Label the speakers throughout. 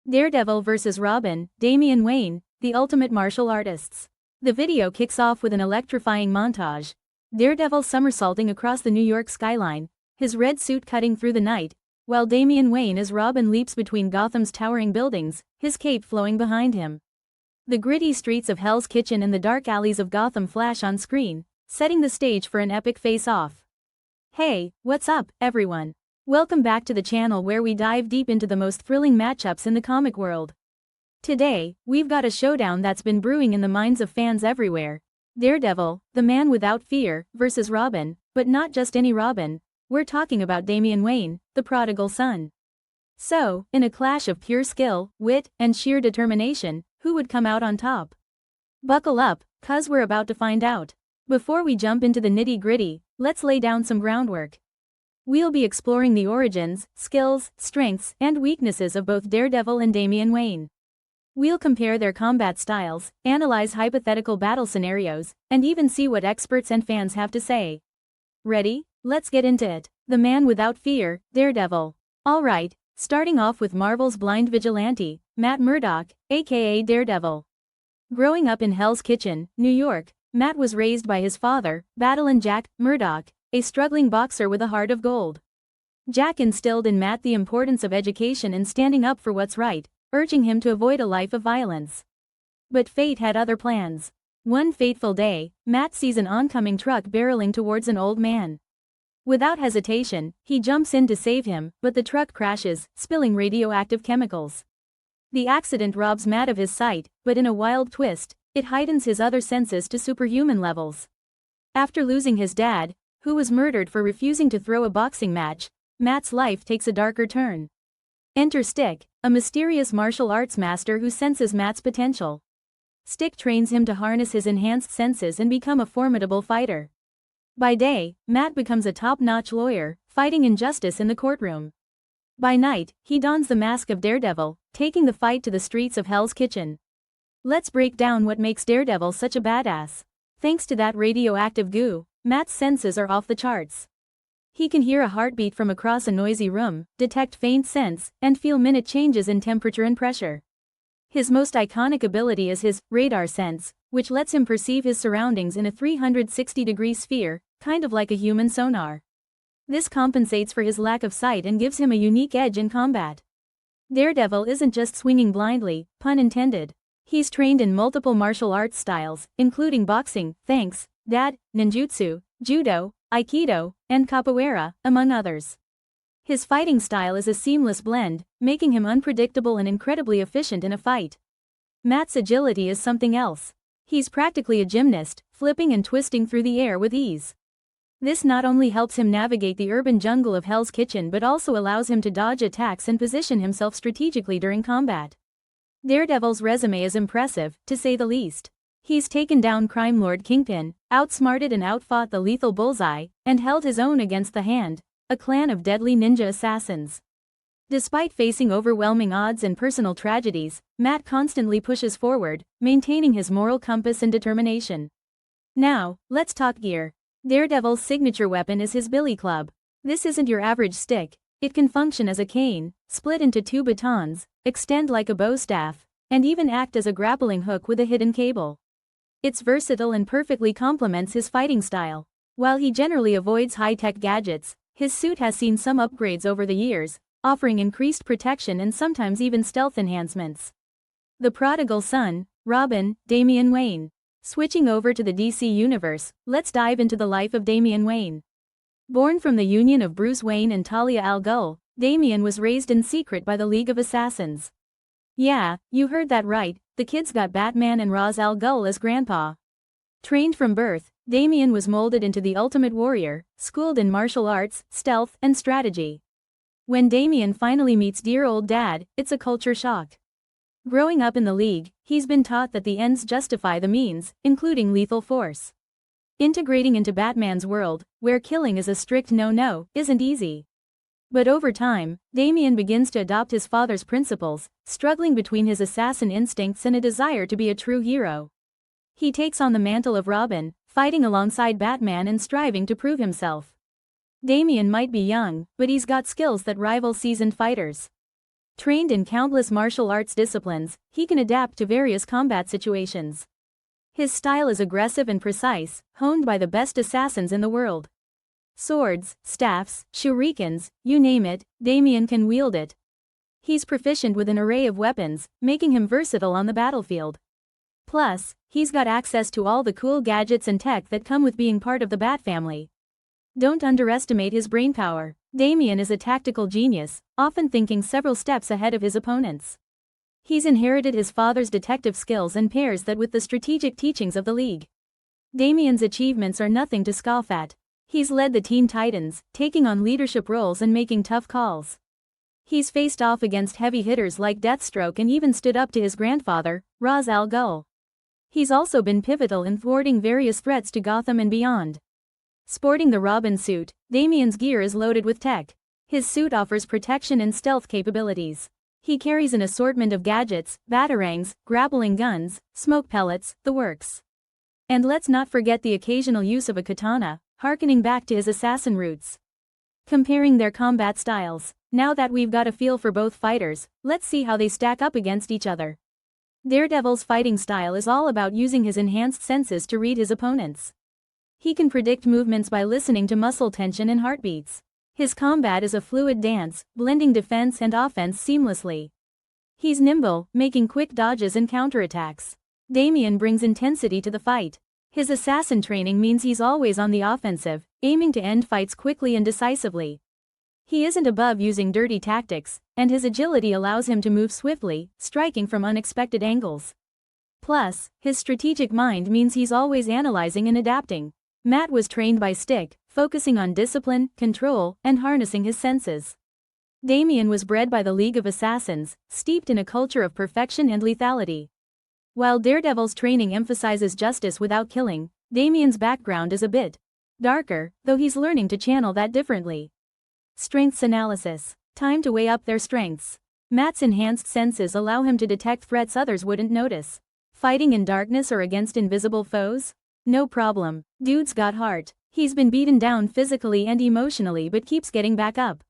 Speaker 1: Daredevil vs. Robin, Damian Wayne, the ultimate martial artists. The video kicks off with an electrifying montage. Daredevil somersaulting across the New York skyline, his red suit cutting through the night, while Damian Wayne as Robin leaps between Gotham's towering buildings, his cape flowing behind him. The gritty streets of Hell's Kitchen and the dark alleys of Gotham flash on screen, setting the stage for an epic face-off. Hey, what's up, everyone? Welcome back to the channel where we dive deep into the most thrilling matchups in the comic world. Today, we've got a showdown that's been brewing in the minds of fans everywhere. Daredevil, the man without fear, versus Robin, but not just any Robin. We're talking about Damian Wayne, the prodigal son. So, in a clash of pure skill, wit, and sheer determination, who would come out on top? Buckle up, cuz we're about to find out. Before we jump into the nitty-gritty, let's lay down some groundwork. We'll be exploring the origins, skills, strengths, and weaknesses of both Daredevil and Damian Wayne. We'll compare their combat styles, analyze hypothetical battle scenarios, and even see what experts and fans have to say. Ready? Let's get into it. The man without fear, Daredevil. Alright, starting off with Marvel's blind vigilante, Matt Murdock, aka Daredevil. Growing up in Hell's Kitchen, New York, Matt was raised by his father, Battlein' Jack Murdock, a struggling boxer with a heart of gold. Jack instilled in Matt the importance of education and standing up for what's right, urging him to avoid a life of violence. But fate had other plans. One fateful day, Matt sees an oncoming truck barreling towards an old man. Without hesitation, he jumps in to save him, but the truck crashes, spilling radioactive chemicals. The accident robs Matt of his sight, but in a wild twist, it heightens his other senses to superhuman levels. After losing his dad, who was murdered for refusing to throw a boxing match, Matt's life takes a darker turn. Enter Stick, a mysterious martial arts master who senses Matt's potential. Stick trains him to harness his enhanced senses and become a formidable fighter. By day, Matt becomes a top-notch lawyer, fighting injustice in the courtroom. By night, he dons the mask of Daredevil, taking the fight to the streets of Hell's Kitchen. Let's break down what makes Daredevil such a badass. Thanks to that radioactive goo, Matt's senses are off the charts. He can hear a heartbeat from across a noisy room, detect faint scents, and feel minute changes in temperature and pressure. His most iconic ability is his radar sense, which lets him perceive his surroundings in a 360-degree sphere, kind of like a human sonar. This compensates for his lack of sight and gives him a unique edge in combat. Daredevil isn't just swinging blindly, pun intended. He's trained in multiple martial arts styles, including boxing, thanks, dad, ninjutsu, judo, aikido, and capoeira, among others. His fighting style is a seamless blend, making him unpredictable and incredibly efficient in a fight. Matt's agility is something else. He's practically a gymnast, flipping and twisting through the air with ease. This not only helps him navigate the urban jungle of Hell's Kitchen but also allows him to dodge attacks and position himself strategically during combat. Daredevil's resume is impressive, to say the least. He's taken down crime lord Kingpin, outsmarted and outfought the lethal Bullseye, and held his own against the Hand, a clan of deadly ninja assassins. Despite facing overwhelming odds and personal tragedies, Matt constantly pushes forward, maintaining his moral compass and determination. Now, let's talk gear. Daredevil's signature weapon is his billy club. This isn't your average stick. It can function as a cane, split into two batons, extend like a bow staff, and even act as a grappling hook with a hidden cable. It's versatile and perfectly complements his fighting style. While he generally avoids high-tech gadgets, his suit has seen some upgrades over the years, offering increased protection and sometimes even stealth enhancements. The prodigal son, Robin, Damian Wayne. Switching over to the DC universe, let's dive into the life of Damian Wayne. Born from the union of Bruce Wayne and Talia al Ghul, Damian was raised in secret by the League of Assassins. Yeah, you heard that right, the kid's got Batman and Ra's al Ghul as grandpa. Trained from birth, Damian was molded into the ultimate warrior, schooled in martial arts, stealth, and strategy. When Damian finally meets dear old dad, it's a culture shock. Growing up in the League, he's been taught that the ends justify the means, including lethal force. Integrating into Batman's world, where killing is a strict no-no, isn't easy. But over time, Damian begins to adopt his father's principles, struggling between his assassin instincts and a desire to be a true hero. He takes on the mantle of Robin, fighting alongside Batman and striving to prove himself. Damian might be young, but he's got skills that rival seasoned fighters. Trained in countless martial arts disciplines, he can adapt to various combat situations. His style is aggressive and precise, honed by the best assassins in the world. Swords, staffs, shurikens, you name it, Damian can wield it. He's proficient with an array of weapons, making him versatile on the battlefield. Plus, he's got access to all the cool gadgets and tech that come with being part of the Bat family. Don't underestimate his brainpower. Damian is a tactical genius, often thinking several steps ahead of his opponents. He's inherited his father's detective skills and pairs that with the strategic teachings of the League. Damian's achievements are nothing to scoff at. He's led the Teen Titans, taking on leadership roles and making tough calls. He's faced off against heavy hitters like Deathstroke and even stood up to his grandfather, Ra's al Ghul. He's also been pivotal in thwarting various threats to Gotham and beyond. Sporting the Robin suit, Damian's gear is loaded with tech. His suit offers protection and stealth capabilities. He carries an assortment of gadgets, batarangs, grappling guns, smoke pellets, the works. And let's not forget the occasional use of a katana, harkening back to his assassin roots. Comparing their combat styles, now that we've got a feel for both fighters, let's see how they stack up against each other. Daredevil's fighting style is all about using his enhanced senses to read his opponents. He can predict movements by listening to muscle tension and heartbeats. His combat is a fluid dance, blending defense and offense seamlessly. He's nimble, making quick dodges and counterattacks. Damian brings intensity to the fight. His assassin training means he's always on the offensive, aiming to end fights quickly and decisively. He isn't above using dirty tactics, and his agility allows him to move swiftly, striking from unexpected angles. Plus, his strategic mind means he's always analyzing and adapting. Matt was trained by Stick, focusing on discipline, control, and harnessing his senses. Damian was bred by the League of Assassins, steeped in a culture of perfection and lethality. While Daredevil's training emphasizes justice without killing, Damian's background is a bit darker, though he's learning to channel that differently. Strengths analysis. Time to weigh up their strengths. Matt's enhanced senses allow him to detect threats others wouldn't notice. Fighting in darkness or against invisible foes? No problem. Dude's got heart. He's been beaten down physically and emotionally but keeps getting back up.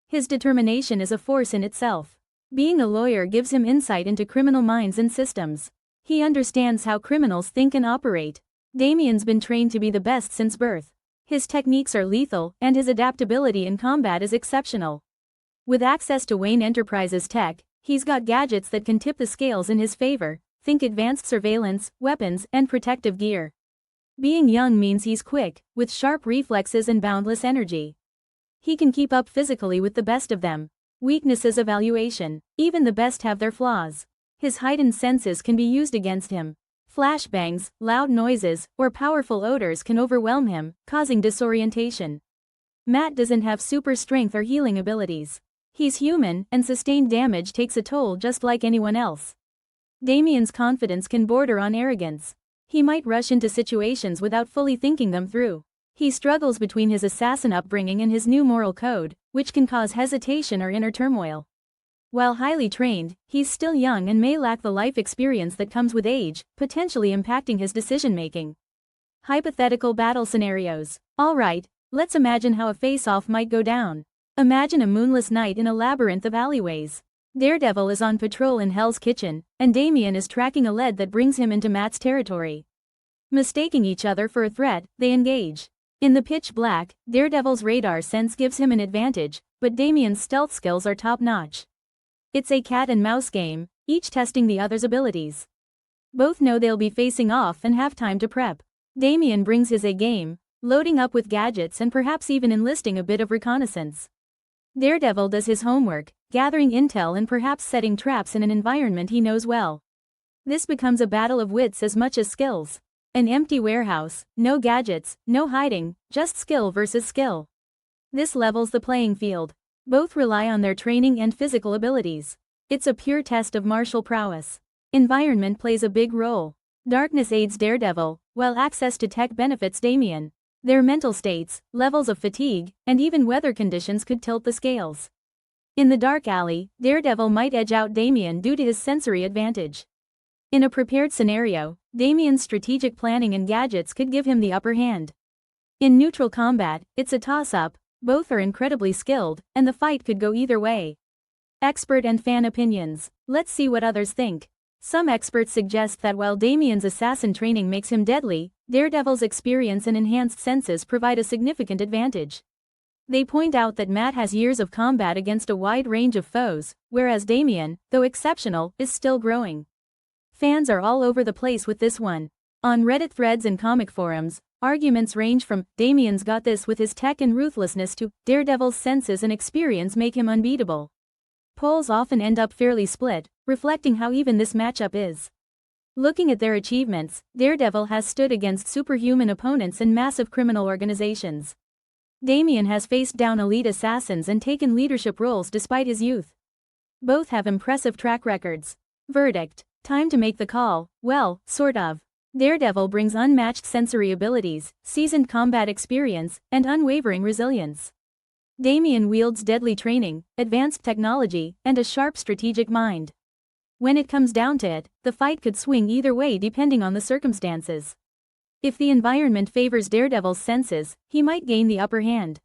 Speaker 1: His determination is a force in itself. Being a lawyer gives him insight into criminal minds and systems. He understands how criminals think and operate. Damian's been trained to be the best since birth. His techniques are lethal, and his adaptability in combat is exceptional. With access to Wayne Enterprises tech, he's got gadgets that can tip the scales in his favor. Think advanced surveillance, weapons, and protective gear. Being young means he's quick, with sharp reflexes and boundless energy. He can keep up physically with the best of them. Weaknesses evaluation. Even the best have their flaws. His heightened senses can be used against him. Flashbangs, loud noises, or powerful odors can overwhelm him, causing disorientation. Matt doesn't have super strength or healing abilities. He's human, and sustained damage takes a toll just like anyone else. Damian's confidence can border on arrogance. He might rush into situations without fully thinking them through. He struggles between his assassin upbringing and his new moral code, which can cause hesitation or inner turmoil. While highly trained, he's still young and may lack the life experience that comes with age, potentially impacting his decision-making. Hypothetical battle scenarios. Alright, let's imagine how a face-off might go down. Imagine a moonless night in a labyrinth of alleyways. Daredevil is on patrol in Hell's Kitchen, and Damian is tracking a lead that brings him into Matt's territory. Mistaking each other for a threat, they engage. In the pitch black, Daredevil's radar sense gives him an advantage, but Damian's stealth skills are top-notch. It's a cat-and-mouse game, each testing the other's abilities. Both know they'll be facing off and have time to prep. Damian brings his A-game, loading up with gadgets and perhaps even enlisting a bit of reconnaissance. Daredevil does his homework, gathering intel and perhaps setting traps in an environment he knows well. This becomes a battle of wits as much as skills. An empty warehouse, no gadgets, no hiding, just skill versus skill. This levels the playing field. Both rely on their training and physical abilities. It's a pure test of martial prowess. Environment plays a big role. Darkness aids Daredevil, while access to tech benefits Damian. Their mental states, levels of fatigue, and even weather conditions could tilt the scales. In the dark alley, Daredevil might edge out Damian due to his sensory advantage. In a prepared scenario, Damian's strategic planning and gadgets could give him the upper hand. In neutral combat, it's a toss-up, both are incredibly skilled, and the fight could go either way. Expert and fan opinions. Let's see what others think. Some experts suggest that while Damian's assassin training makes him deadly, Daredevil's experience and enhanced senses provide a significant advantage. They point out that Matt has years of combat against a wide range of foes, whereas Damian, though exceptional, is still growing. Fans are all over the place with this one. On Reddit threads and comic forums, arguments range from "Damian's got this with his tech and ruthlessness" to "Daredevil's senses and experience make him unbeatable." Polls often end up fairly split, reflecting how even this matchup is. Looking at their achievements, Daredevil has stood against superhuman opponents and massive criminal organizations. Damian has faced down elite assassins and taken leadership roles despite his youth. Both have impressive track records. Verdict: time to make the call. Well, sort of. Daredevil brings unmatched sensory abilities, seasoned combat experience, and unwavering resilience. Damian wields deadly training, advanced technology, and a sharp strategic mind. When it comes down to it, the fight could swing either way depending on the circumstances. If the environment favors Daredevil's senses, he might gain the upper hand.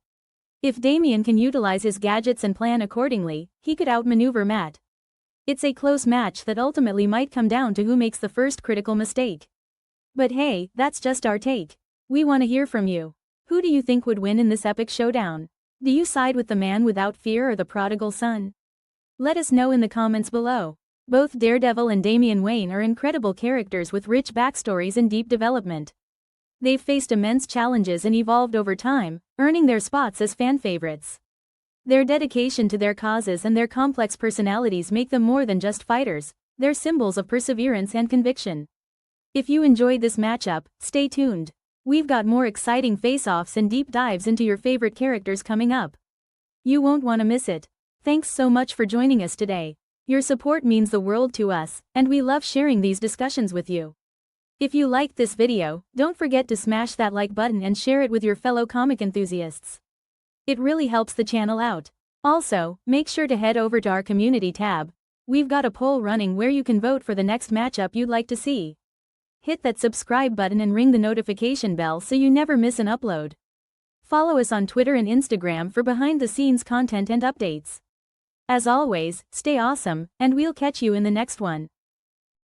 Speaker 1: If Damian can utilize his gadgets and plan accordingly, he could outmaneuver Matt. It's a close match that ultimately might come down to who makes the first critical mistake. But hey, that's just our take. We want to hear from you. Who do you think would win in this epic showdown? Do you side with the man without fear or the prodigal son? Let us know in the comments below. Both Daredevil and Damian Wayne are incredible characters with rich backstories and deep development. They've faced immense challenges and evolved over time, earning their spots as fan favorites. Their dedication to their causes and their complex personalities make them more than just fighters, they're symbols of perseverance and conviction. If you enjoyed this matchup, stay tuned. We've got more exciting face-offs and deep dives into your favorite characters coming up. You won't want to miss it. Thanks so much for joining us today. Your support means the world to us, and we love sharing these discussions with you. If you liked this video, don't forget to smash that like button and share it with your fellow comic enthusiasts. It really helps the channel out. Also, make sure to head over to our community tab. We've got a poll running where you can vote for the next matchup you'd like to see. Hit that subscribe button and ring the notification bell so you never miss an upload. Follow us on Twitter and Instagram for behind-the-scenes content and updates. As always, stay awesome, and we'll catch you in the next one.